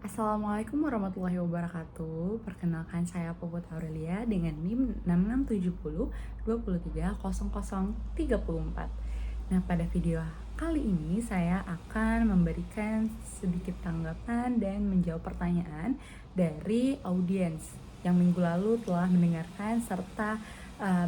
Assalamualaikum warahmatullahi wabarakatuh. Perkenalkan saya Puput Aurelia dengan NIM 6670230034. Nah, pada video kali ini saya akan memberikan sedikit tanggapan dan menjawab pertanyaan dari audiens yang minggu lalu telah mendengarkan serta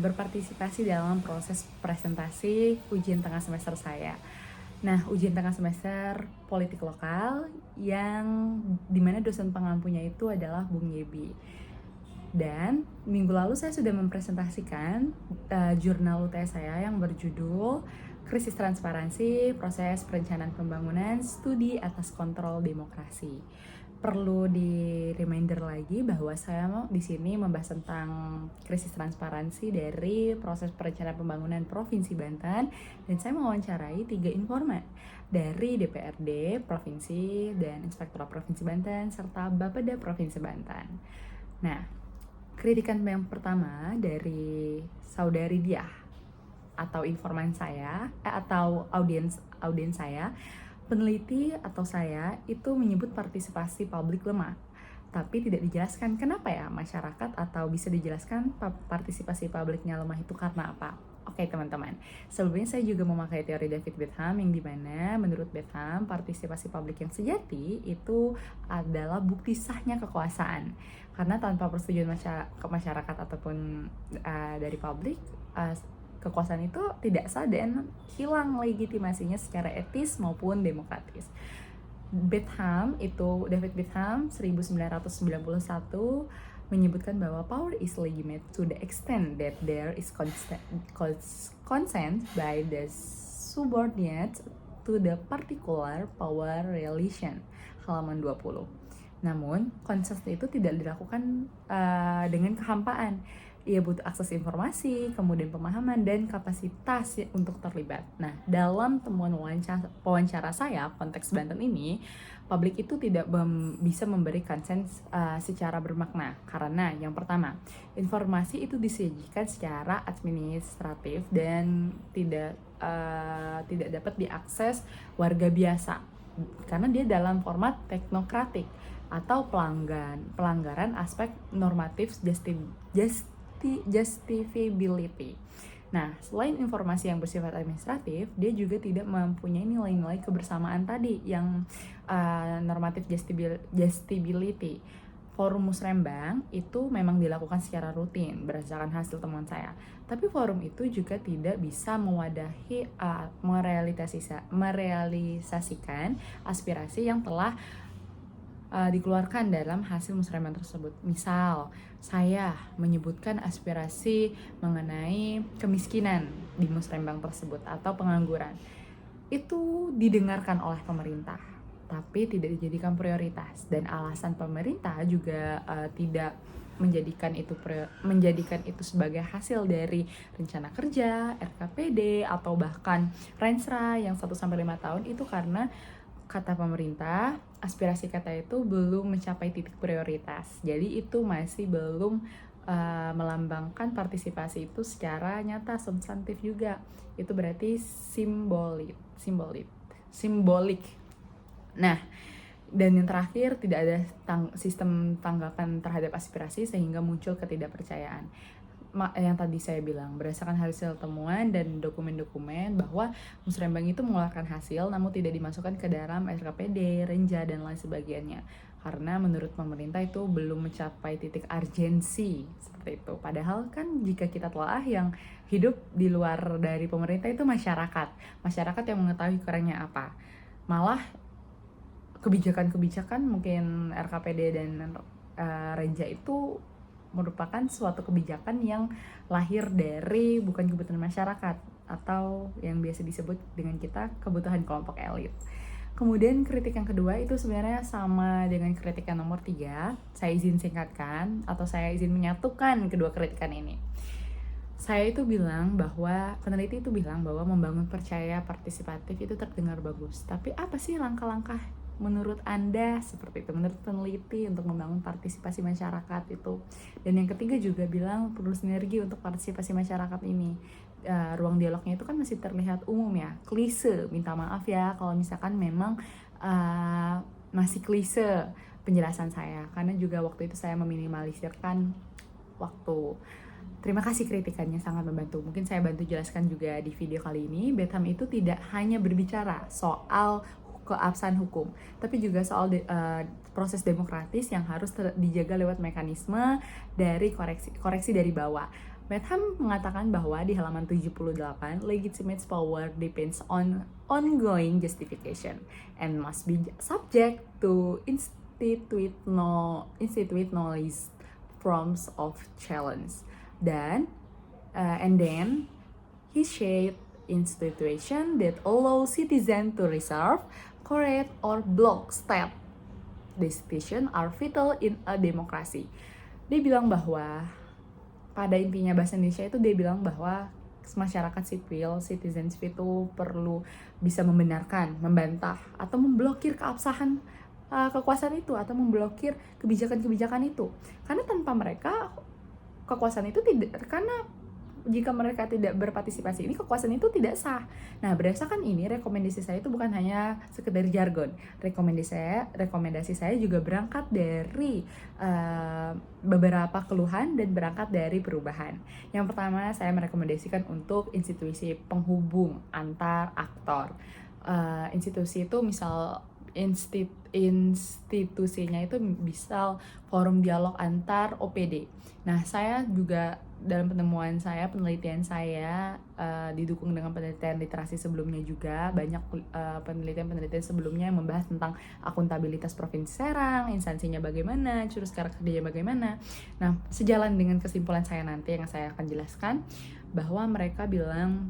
berpartisipasi dalam proses presentasi ujian tengah semester saya. Nah, ujian tengah semester politik lokal yang dimana dosen pengampunya itu adalah Bung Yebi. Dan minggu lalu saya sudah mempresentasikan jurnal UTS saya yang berjudul Krisis Transparansi, Proses Perencanaan Pembangunan, Studi Atas Kontrol Demokrasi. Perlu di reminder lagi bahwa saya mau di sini membahas tentang krisis transparansi dari proses perencanaan pembangunan Provinsi Banten, dan saya mewawancarai 3 informan dari DPRD Provinsi dan Inspektorat Provinsi Banten serta Bapeda Provinsi Banten. Nah, kritikan yang pertama dari saudari Diah atau informan saya atau audiens saya, peneliti atau saya itu menyebut partisipasi publik lemah, tapi tidak dijelaskan kenapa ya masyarakat, atau bisa dijelaskan partisipasi publiknya lemah itu karena apa. Oke teman-teman, sebelumnya saya juga memakai teori David Betham yang dimana menurut Betham partisipasi publik yang sejati itu adalah bukti sahnya kekuasaan, karena tanpa persetujuan masyarakat ataupun dari publik, kekuasaan itu tidak sah dan hilang legitimasinya secara etis maupun demokratis. David Betham 1991 menyebutkan bahwa power is legitimate to the extent that there is consent by the subordinates to the particular power relation, halaman 20. Namun, konsent itu tidak dilakukan dengan kehampaan. Ia butuh akses informasi, kemudian pemahaman, dan kapasitas untuk terlibat. Nah, dalam temuan wawancara saya, konteks Banten ini, publik itu tidak bisa memberi konsen secara bermakna. Karena yang pertama, informasi itu disajikan secara administratif dan tidak dapat diakses warga biasa. Karena dia dalam format teknokratik atau pelanggaran aspek normatif justifiability. Nah, selain informasi yang bersifat administratif, dia juga tidak mempunyai nilai-nilai kebersamaan tadi yang normatif justifiability. Forum Musrembang itu memang dilakukan secara rutin berdasarkan hasil temuan saya. Tapi forum itu juga tidak bisa mewadahi merealisasikan aspirasi yang telah dikeluarkan dalam hasil musrembang tersebut. Misal, saya menyebutkan aspirasi mengenai kemiskinan di musrembang tersebut atau pengangguran. Itu didengarkan oleh pemerintah, tapi tidak dijadikan prioritas, dan alasan pemerintah juga tidak menjadikan itu sebagai hasil dari rencana kerja, RKPD, atau bahkan Rensra yang 1-5 tahun itu karena kata pemerintah, aspirasi kata itu belum mencapai titik prioritas. Jadi itu masih belum melambangkan partisipasi itu secara nyata, substantif juga. Itu berarti simbolik. Nah, dan yang terakhir, tidak ada sistem tanggapan terhadap aspirasi sehingga muncul ketidakpercayaan. Yang tadi saya bilang, berdasarkan hasil temuan dan dokumen-dokumen bahwa Musrembang itu mengeluarkan hasil namun tidak dimasukkan ke dalam RKPD, Renja, dan lain sebagainya, karena menurut pemerintah itu belum mencapai titik urgensi seperti itu. Padahal kan jika kita telah yang hidup di luar dari pemerintah itu masyarakat yang mengetahui kurangnya apa. Malah kebijakan-kebijakan mungkin RKPD dan Renja itu merupakan suatu kebijakan yang lahir dari bukan kebutuhan masyarakat atau yang biasa disebut dengan kita kebutuhan kelompok elit. Kemudian kritik yang kedua itu sebenarnya sama dengan kritik yang nomor 3. Saya izin singkatkan atau saya izin menyatukan kedua kritikan ini. Saya itu bilang bahwa, peneliti itu bilang bahwa membangun percaya partisipatif itu terdengar bagus. Tapi apa sih langkah-langkah menurut Anda seperti itu, menurut peneliti untuk membangun partisipasi masyarakat itu? Dan yang ketiga juga bilang perlu sinergi untuk partisipasi masyarakat ini. Ruang dialognya itu kan masih terlihat umum ya, klise, minta maaf ya kalau misalkan memang masih klise penjelasan saya, karena juga waktu itu saya meminimalisirkan waktu. Terima kasih kritikannya, sangat membantu. Mungkin saya bantu jelaskan juga di video kali ini. Betham itu tidak hanya berbicara soal keabsahan hukum, tapi juga soal proses demokratis yang harus dijaga lewat mekanisme dari koreksi dari bawah. Betham mengatakan bahwa di halaman 78, legitimate power depends on ongoing justification and must be subject to institutionalized forms of challenge. And then he shaped institution that allow citizens to reserve, correct, or block state decision are vital in a democracy. Dia bilang bahwa pada intinya bahasa Indonesia itu dia bilang bahwa masyarakat sipil, citizens itu perlu bisa membenarkan, membantah, atau memblokir keabsahan kekuasaan itu, atau memblokir kebijakan-kebijakan itu. Karena tanpa mereka kekuasaan itu tidak, karena jika mereka tidak berpartisipasi ini, kekuasaan itu tidak sah. Nah, berdasarkan ini, rekomendasi saya itu bukan hanya sekedar jargon. Rekomendasi saya juga berangkat dari beberapa keluhan dan berangkat dari perubahan. Yang pertama, saya merekomendasikan untuk institusi penghubung antar aktor. Institusi itu misal institusinya itu misal forum dialog antar OPD. Nah, saya juga dalam penelitian saya didukung dengan penelitian literasi sebelumnya juga, banyak penelitian sebelumnya yang membahas tentang akuntabilitas Provinsi Serang, instansinya bagaimana, curus kerjanya bagaimana. Nah, sejalan dengan kesimpulan saya nanti yang saya akan jelaskan, bahwa mereka bilang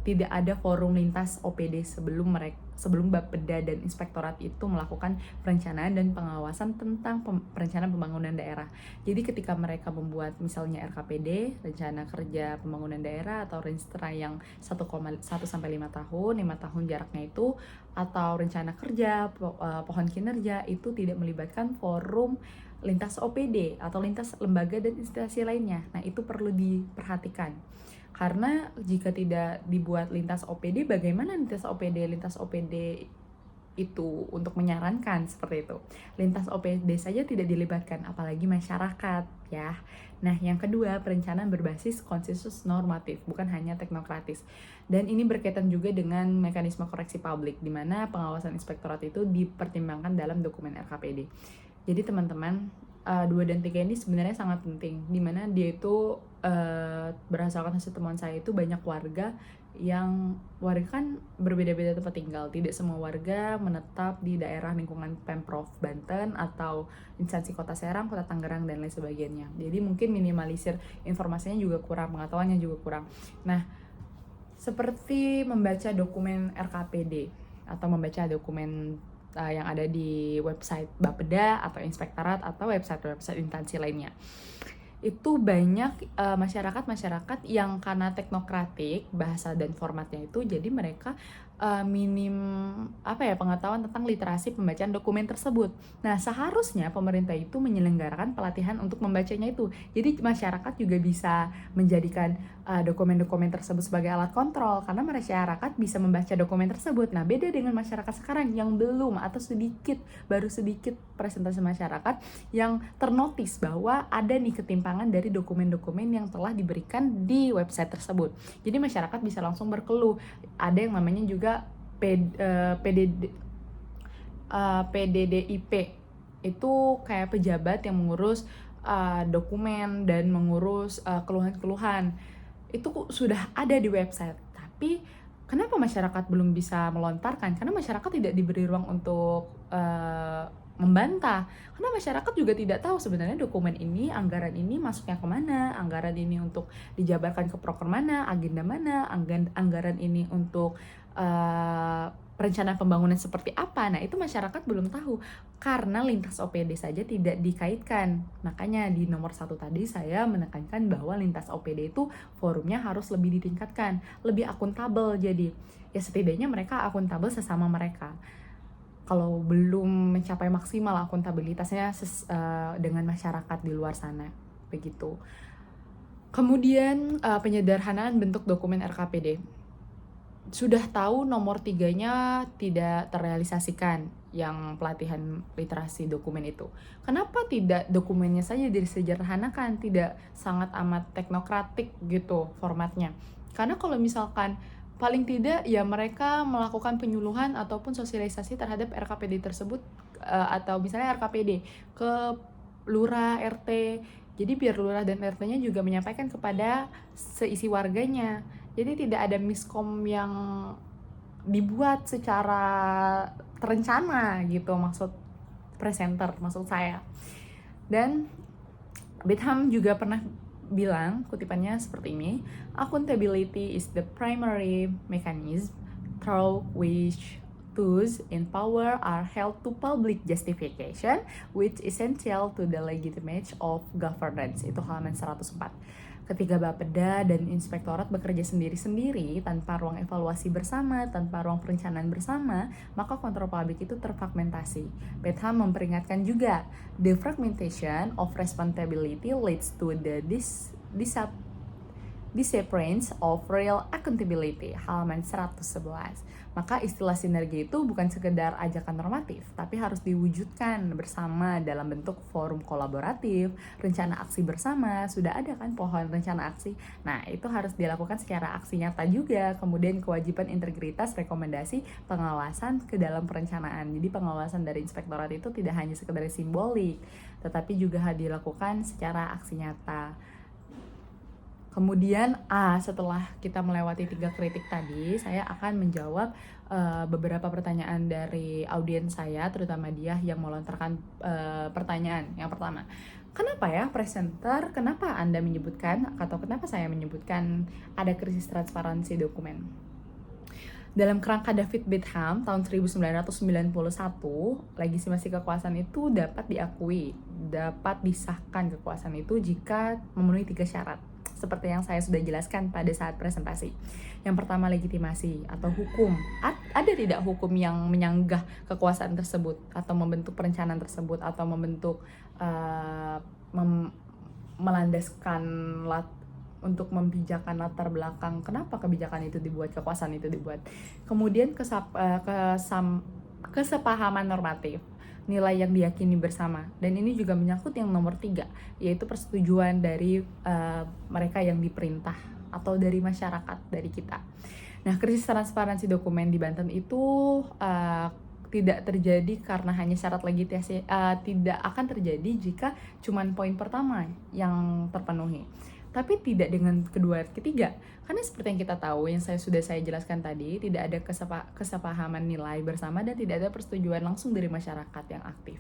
tidak ada forum lintas OPD sebelum Bapeda dan Inspektorat itu melakukan perencanaan dan pengawasan tentang perencanaan pembangunan daerah. Jadi ketika mereka membuat misalnya RKPD, rencana kerja pembangunan daerah, atau Renstra yang 1,1 sampai 5 tahun jaraknya itu, atau rencana kerja pohon kinerja, itu tidak melibatkan forum lintas OPD atau lintas lembaga dan instansi lainnya. Nah, itu perlu diperhatikan. Karena jika tidak dibuat lintas OPD, bagaimana lintas OPD itu untuk menyarankan seperti itu. Lintas OPD saja tidak dilibatkan, apalagi masyarakat ya. Nah, yang kedua, perencanaan berbasis konsensus normatif, bukan hanya teknokratis. Dan ini berkaitan juga dengan mekanisme koreksi publik, di mana pengawasan inspektorat itu dipertimbangkan dalam dokumen RKPD. Jadi teman-teman, 2 dan 3 ini sebenarnya sangat penting, dimana dia itu berdasarkan hasil temuan saya itu banyak warga kan berbeda-beda tempat tinggal. Tidak semua warga menetap di daerah lingkungan Pemprov Banten atau instansi Kota Serang, Kota Tangerang, dan lain sebagainya. Jadi mungkin minimalisir informasinya juga kurang, pengetahuannya juga kurang. Nah, seperti membaca dokumen RKPD atau membaca dokumen yang ada di website Bapeda atau Inspektorat atau website instansi lainnya. Itu banyak masyarakat yang karena teknokratik bahasa dan formatnya itu, jadi mereka minim pengetahuan tentang literasi pembacaan dokumen tersebut. Nah, seharusnya pemerintah itu menyelenggarakan pelatihan untuk membacanya itu. Jadi masyarakat juga bisa menjadikan dokumen-dokumen tersebut sebagai alat kontrol, karena masyarakat bisa membaca dokumen tersebut. Nah, beda dengan masyarakat sekarang yang belum, atau baru sedikit presentasi masyarakat yang ternotis bahwa ada nih ketimpangan dari dokumen-dokumen yang telah diberikan di website tersebut. Jadi masyarakat bisa langsung berkeluh. Ada yang namanya juga PDDIP, itu kayak pejabat yang mengurus dokumen dan mengurus keluhan-keluhan. Itu sudah ada di website, tapi kenapa masyarakat belum bisa melontarkan? Karena masyarakat tidak diberi ruang untuk membantah, karena masyarakat juga tidak tahu sebenarnya dokumen ini, anggaran ini masuknya kemana, anggaran ini untuk dijabarkan ke proker mana, agenda mana, anggaran ini untuk perencanaan pembangunan seperti apa. Nah, itu masyarakat belum tahu karena lintas OPD saja tidak dikaitkan. Makanya di nomor 1 tadi saya menekankan bahwa lintas OPD itu forumnya harus lebih ditingkatkan, lebih akuntabel. Jadi ya setidaknya mereka akuntabel sesama mereka. Kalau belum mencapai maksimal akuntabilitasnya dengan masyarakat di luar sana, begitu. Kemudian penyederhanaan bentuk dokumen RKPD. Sudah tahu nomor 3-nya tidak terrealisasikan, yang pelatihan literasi dokumen itu. Kenapa tidak dokumennya saja disederhanakan, tidak sangat amat teknokratik gitu formatnya? Karena kalau misalkan paling tidak ya mereka melakukan penyuluhan ataupun sosialisasi terhadap RKPD tersebut, atau misalnya RKPD ke lurah, RT. Jadi biar lurah dan RT-nya juga menyampaikan kepada seisi warganya. Jadi tidak ada miskom yang dibuat secara terencana gitu, maksud presenter, maksud saya. Dan Betham juga pernah bilang, kutipannya seperti ini, accountability is the primary mechanism through which those in power are held to public justification, which essential to the legitimacy of governance. Itu halaman 104. Ketika Bapeda dan Inspektorat bekerja sendiri-sendiri tanpa ruang evaluasi bersama, tanpa ruang perencanaan bersama, maka kontrol publik itu terfragmentasi. Betham memperingatkan juga, the fragmentation of responsibility leads to the disappearance of real accountability, halaman 111. Maka istilah sinergi itu bukan sekedar ajakan normatif, tapi harus diwujudkan bersama dalam bentuk forum kolaboratif, rencana aksi bersama. Sudah ada kan pohon rencana aksi? Nah, itu harus dilakukan secara aksi nyata juga. Kemudian kewajiban integritas, rekomendasi, pengawasan ke dalam perencanaan. Jadi pengawasan dari inspektorat itu tidak hanya sekedar simbolik, tetapi juga dilakukan secara aksi nyata. Kemudian setelah kita melewati 3 kritik tadi, saya akan menjawab beberapa pertanyaan dari audiens saya, terutama dia yang melontarkan pertanyaan. Yang pertama, kenapa ya presenter, kenapa Anda menyebutkan atau kenapa saya menyebutkan ada krisis transparansi dokumen? Dalam kerangka David Betham tahun 1991, legitimasi kekuasaan itu dapat diakui, dapat disahkan kekuasaan itu jika memenuhi 3 syarat, seperti yang saya sudah jelaskan pada saat presentasi. Yang pertama, legitimasi atau hukum. Ada tidak hukum yang menyanggah kekuasaan tersebut, atau membentuk perencanaan tersebut, atau membentuk melandaskan untuk membijakan latar belakang kenapa kebijakan itu dibuat, kekuasaan itu dibuat. Kemudian kesepahaman normatif, nilai yang diyakini bersama, dan ini juga menyangkut yang nomor 3, yaitu persetujuan dari mereka yang diperintah atau dari masyarakat, dari kita. Nah, krisis transparansi dokumen di Banten itu tidak terjadi karena hanya syarat legitimasi, tidak akan terjadi jika cuman poin pertama yang terpenuhi, tapi tidak dengan kedua, ketiga. Karena seperti yang kita tahu, yang sudah saya jelaskan tadi, tidak ada kesepahaman nilai bersama dan tidak ada persetujuan langsung dari masyarakat yang aktif.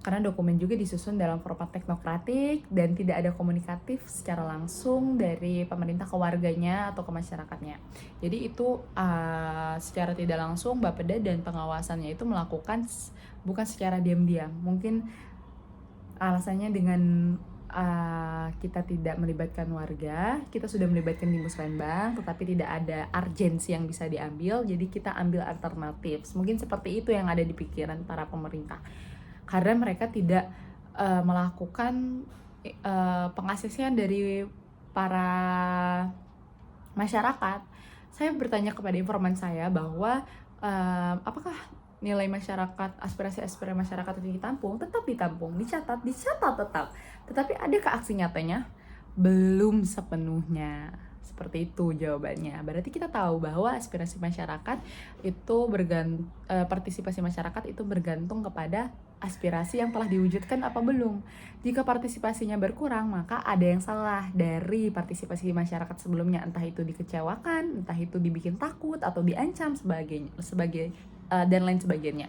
Karena dokumen juga disusun dalam format teknokratik dan tidak ada komunikatif secara langsung dari pemerintah ke warganya atau ke masyarakatnya. Jadi itu secara tidak langsung Bapeda dan pengawasannya itu melakukan bukan secara diam-diam. Mungkin alasannya dengan kita tidak melibatkan warga, kita sudah melibatkan di Musrembang, tetapi tidak ada urgensi yang bisa diambil, jadi kita ambil alternatif. Mungkin seperti itu yang ada di pikiran para pemerintah, karena mereka tidak melakukan pengaksesian dari para masyarakat. Saya bertanya kepada informan saya bahwa apakah nilai masyarakat, aspirasi-aspirasi masyarakat itu ditampung? Tetap ditampung, dicatat tetap. Tetapi adakah aksi nyatanya? Belum sepenuhnya. Seperti itu jawabannya. Berarti kita tahu bahwa aspirasi masyarakat itu partisipasi masyarakat itu bergantung kepada aspirasi yang telah diwujudkan apa belum. Jika partisipasinya berkurang, maka ada yang salah dari partisipasi masyarakat sebelumnya, entah itu dikecewakan, entah itu dibikin takut atau diancam dan lain sebagainya.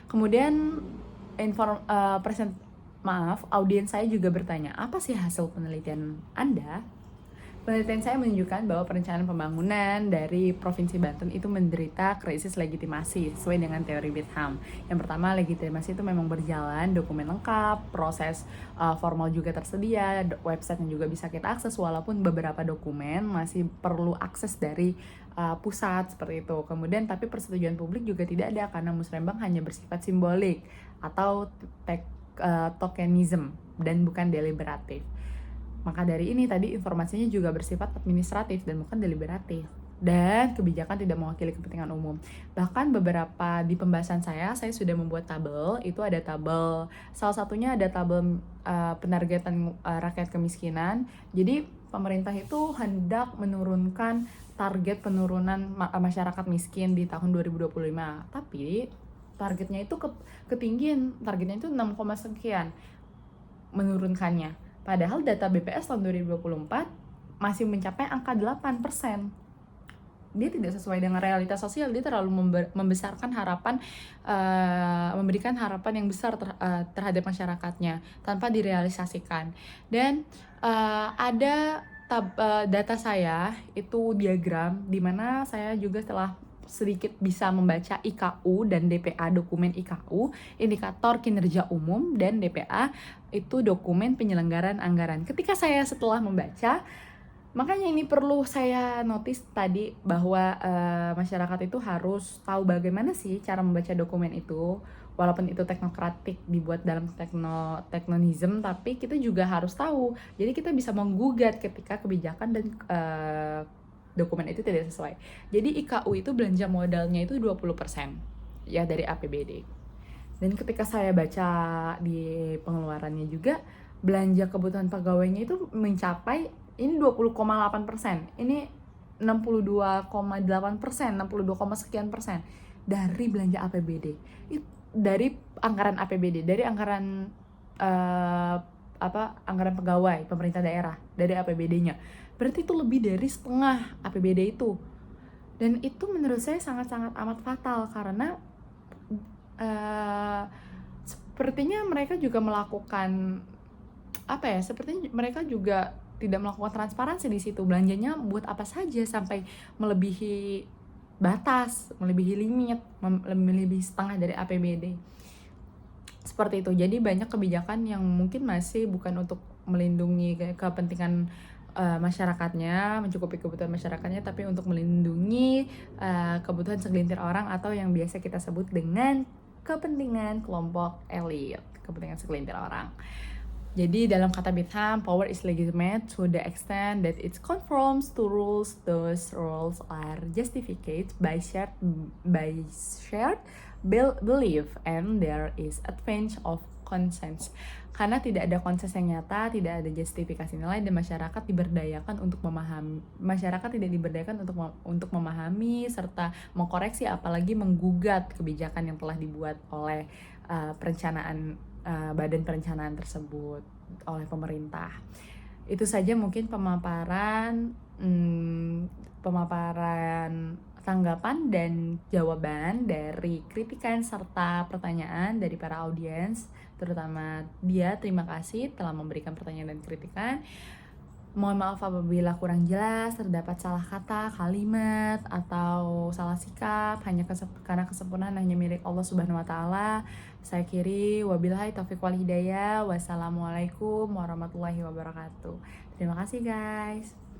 Kemudian audiens saya juga bertanya, apa sih hasil penelitian Anda? Penelitian saya menunjukkan bahwa perencanaan pembangunan dari Provinsi Banten itu menderita krisis legitimasi sesuai dengan teori Betham. Yang pertama, legitimasi itu memang berjalan, dokumen lengkap, proses formal juga tersedia, website yang juga bisa kita akses, walaupun beberapa dokumen masih perlu akses dari pusat seperti itu. Kemudian tapi persetujuan publik juga tidak ada karena Musrembang hanya bersifat simbolik atau tokenism dan bukan deliberatif. Maka dari ini tadi informasinya juga bersifat administratif dan bukan deliberatif. dan kebijakan tidak mewakili kepentingan umum. Bahkan beberapa di pembahasan saya sudah membuat tabel. Itu ada tabel, salah satunya ada tabel penargetan rakyat kemiskinan. Jadi pemerintah itu hendak menurunkan target penurunan masyarakat miskin di tahun 2025. Tapi targetnya itu ketinggian, targetnya itu 6, sekian menurunkannya. Padahal data BPS tahun 2024 masih mencapai angka 8%. Dia tidak sesuai dengan realitas sosial. Dia terlalu membesarkan harapan, memberikan harapan yang besar terhadap masyarakatnya tanpa direalisasikan. Dan ada data saya itu diagram, di mana saya juga telah sedikit bisa membaca IKU dan DPA, dokumen IKU, indikator kinerja umum, dan DPA itu dokumen penyelenggaraan anggaran. Ketika saya setelah membaca, makanya ini perlu saya notice tadi bahwa masyarakat itu harus tahu bagaimana sih cara membaca dokumen itu. Walaupun itu teknokratik, dibuat dalam teknonisme, tapi kita juga harus tahu. Jadi kita bisa menggugat ketika kebijakan dan dokumen itu tidak sesuai. Jadi IKU itu belanja modalnya itu 20% ya dari APBD. Dan ketika saya baca di pengeluarannya juga, belanja kebutuhan pegawainya itu mencapai ini 20,8%. Ini 62,8%, 62, sekian persen dari belanja APBD. Itu dari anggaran APBD, dari anggaran anggaran pegawai pemerintah daerah, dari APBD-nya. Berarti itu lebih dari setengah APBD itu. Dan itu menurut saya sangat-sangat amat fatal karena sepertinya mereka juga melakukan sepertinya mereka juga tidak melakukan transparansi di situ. Belanjanya buat apa saja sampai melebihi batas, melebihi limit, melebihi setengah dari APBD. Seperti itu. Jadi banyak kebijakan yang mungkin masih bukan untuk melindungi kepentingan masyarakatnya, mencukupi kebutuhan masyarakatnya, tapi untuk melindungi kebutuhan segelintir orang atau yang biasa kita sebut dengan kepentingan kelompok elit, kepentingan segelintir orang. Jadi dalam kata Bitham, power is legitimate to the extent that it conforms to rules. Those rules are justified by shared belief and there is advantage of consent. Karena tidak ada konsensus yang nyata, tidak ada justifikasi nilai, dan masyarakat diberdayakan untuk memahami. Masyarakat tidak diberdayakan untuk memahami serta mengkoreksi, apalagi menggugat kebijakan yang telah dibuat oleh badan perencanaan tersebut oleh pemerintah. Itu saja mungkin pemaparan tanggapan dan jawaban dari kritikan serta pertanyaan dari para audiens, terutama dia. Terima kasih telah memberikan pertanyaan dan kritikan. Mohon maaf apabila kurang jelas, terdapat salah kata, kalimat, atau salah sikap, karena kesempurnaan hanya milik Allah Subhanahu wa Ta'ala. Saya akhiri, wabillahi taufiq wal hidayah. Wassalamualaikum warahmatullahi wabarakatuh. Terima kasih guys.